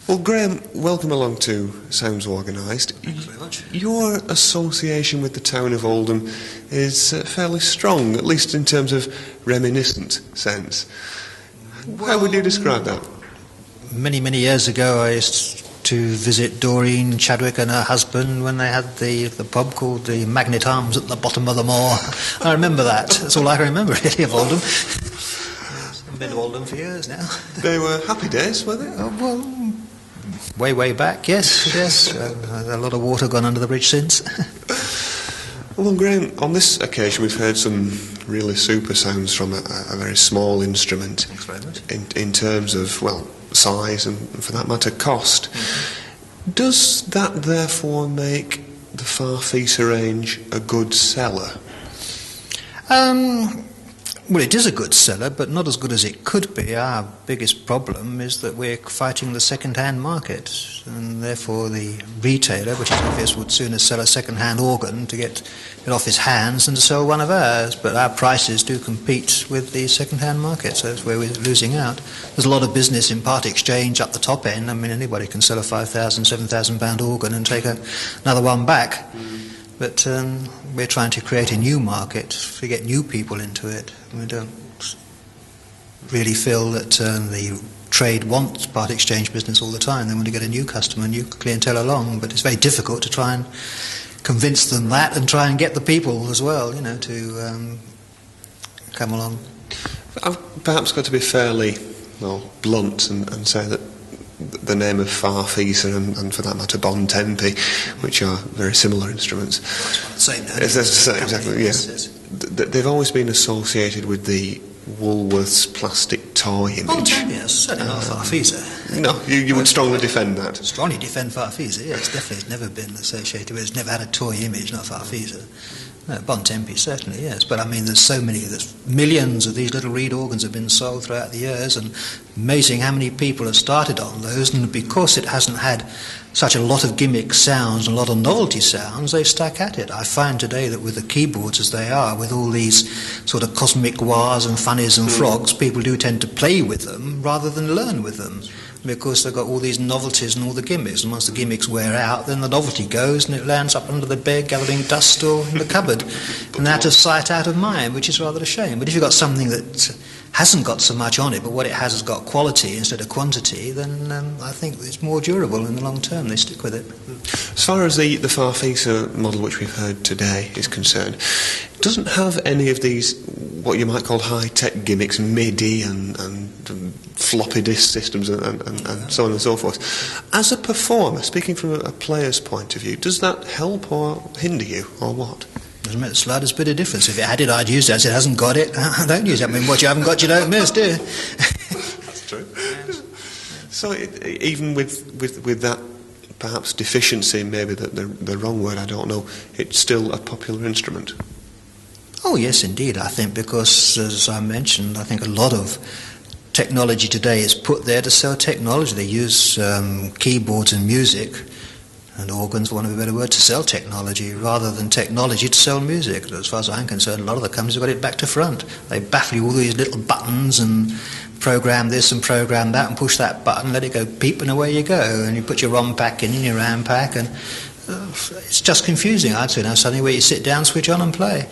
Well, Graeme, welcome along to Sounds Organised. Thanks very much. Your association with the town of Oldham is fairly strong, at least in terms of reminiscent sense. How would you describe that? Many, many years ago, I used to visit Doreen Chadwick and her husband when they had the pub called the Magnet Arms at the bottom of the moor. I remember that. That's all I can remember, really, of Oldham. I've been to Oldham for years now. They were happy days, were they? Way back, yes. A lot of water gone under the bridge since. Well, Graeme, on this occasion we've heard some really super sounds from a very small instrument. Thanks very much. In terms of, well, size and, for that matter, cost. Mm-hmm. Does that therefore make the Farfisa range a good seller? Well, it is a good seller, but not as good as it could be. Our biggest problem is that we're fighting the second-hand market, and therefore the retailer, which is obvious, would sooner sell a second-hand organ to get it off his hands than to sell one of ours. But our prices do compete with the second-hand market, so that's where we're losing out. There's a lot of business in part exchange up the top end. I mean, anybody can sell a £5,000, £7,000 organ and take another one back. But we're trying to create a new market to get new people into it. We don't really feel that the trade wants part exchange business all the time. They want to get a new customer, a new clientele along, but it's very difficult to try and convince them that and try and get the people as well, to come along. I've perhaps got to be fairly, blunt and say that the name of Farfisa and for that matter Bontempi, which are very similar instruments. Same name. Exactly, yeah. Yes. They've always been associated with the Woolworths plastic toy image. Bontempi, yes, certainly not Farfisa. No, you would strongly defend that. Strongly defend Farfisa, yes, definitely. It's never been associated with, it's never had a toy image, not Farfisa. No, Bontempi, certainly, yes. But I mean, there's millions of these little reed organs have been sold throughout the years, and amazing how many people have started on those, and because it hasn't had such a lot of gimmick sounds and a lot of novelty sounds, they've stuck at it. I find today that with the keyboards as they are, with all these sort of cosmic wahs and funnies and frogs, people do tend to play with them rather than learn with them, because they've got all these novelties and all the gimmicks, and once the gimmicks wear out, then the novelty goes and it lands up under the bed gathering dust or in the cupboard, and out of sight, out of mind, which is rather a shame. But if you've got something that hasn't got so much on it, but what it has got quality instead of quantity, then I think it's more durable in the long term. They stick with it. As far as the Farfisa model which we've heard today is concerned, it doesn't have any of these what you might call high-tech gimmicks, MIDI and floppy disk systems and so on and so forth. As a performer, speaking from a player's point of view, does that help or hinder you, or what? Doesn't make the slightest bit of difference. If it had it, I'd use it. As it hasn't got it, I don't use it. I mean, what you haven't got, you don't miss, do you? That's true. So even with that perhaps deficiency, maybe the wrong word, I don't know, it's still a popular instrument. Oh yes, indeed. I think because, as I mentioned, I think a lot of technology today is put there to sell technology. They use keyboards and music and organs, for want of a better word, to sell technology rather than technology to sell music. As far as I'm concerned, a lot of the companies have got it back to front. They baffle you all these little buttons and program this and program that and push that button, let it go beep, and away you go. And you put your ROM pack in your RAM pack, and it's just confusing. I'd say now suddenly where you sit down, switch on and play.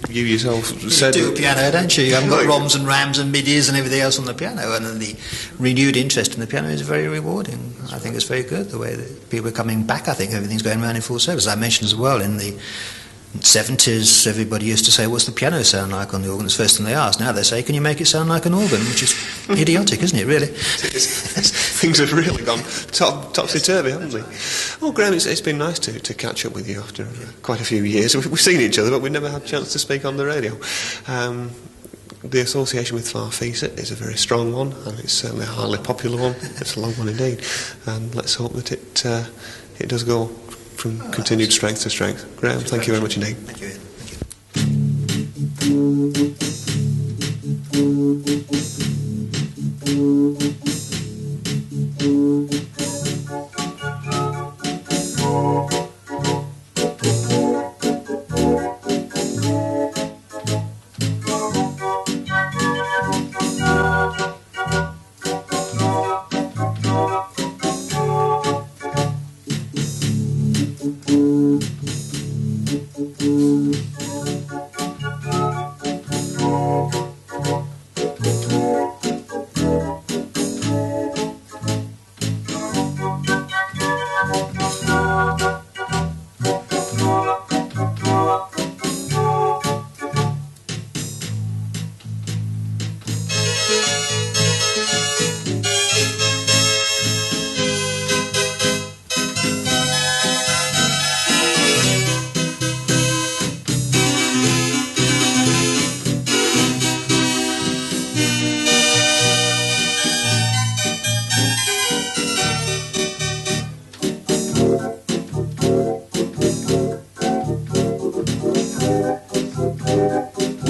You yourself said... You do a piano, don't you? You haven't got ROMs and RAMs and MIDIs and everything else on the piano, and then the renewed interest in the piano is very rewarding. I think it's very good, the way that people are coming back. I think everything's going around in full service. I mentioned as well, in the 70s, everybody used to say, what's the piano sound like on the organ? It's the first thing they asked. Now they say, can you make it sound like an organ? Which is idiotic, isn't it, really? Things have really gone topsy-turvy, haven't they? Well, Graeme, it's been nice to catch up with you after quite a few years. We've seen each other, but we've never had a chance to speak on the radio. The association with Farfisa is a very strong one, and it's certainly a highly popular one. It's a long one indeed, and let's hope that it does go from continued strength to strength. Graeme, thank you very much indeed. Thank you.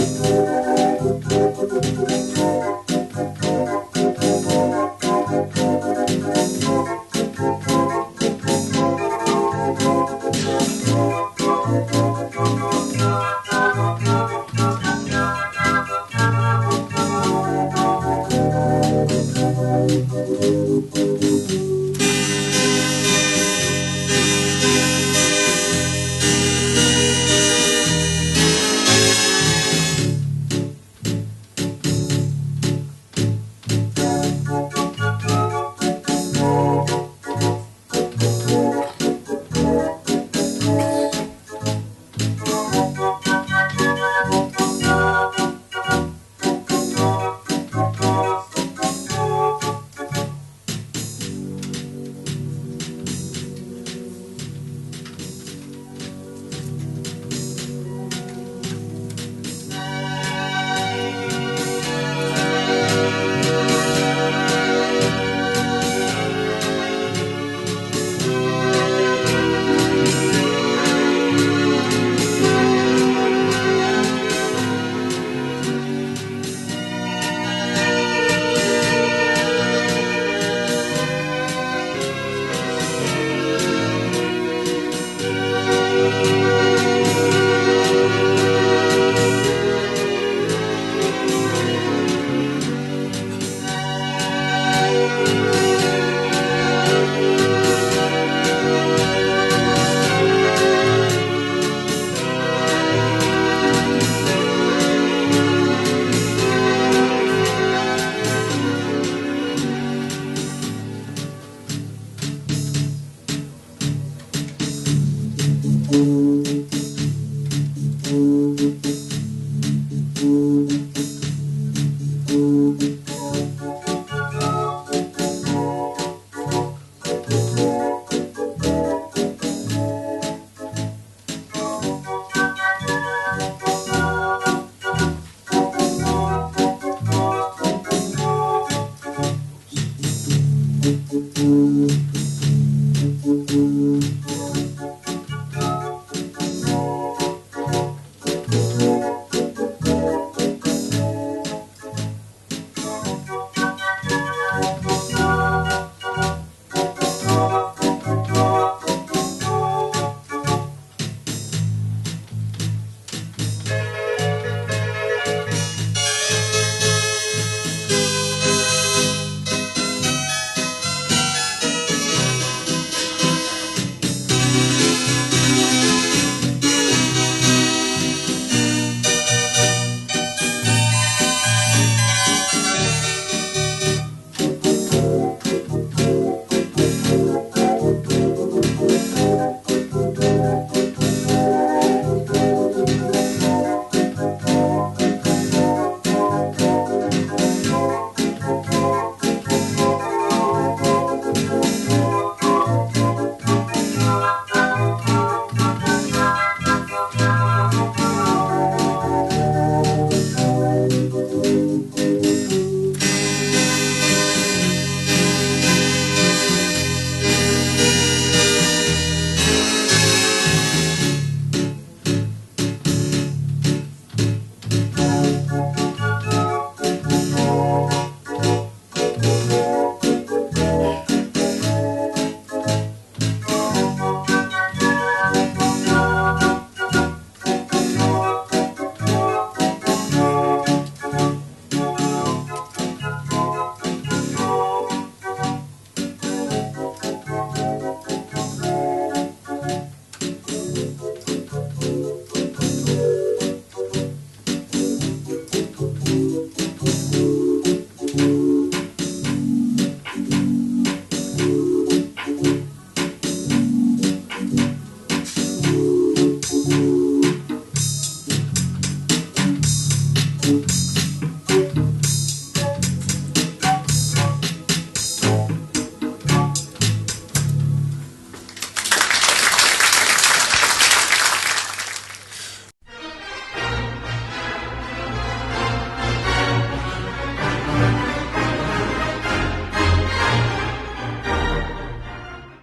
you.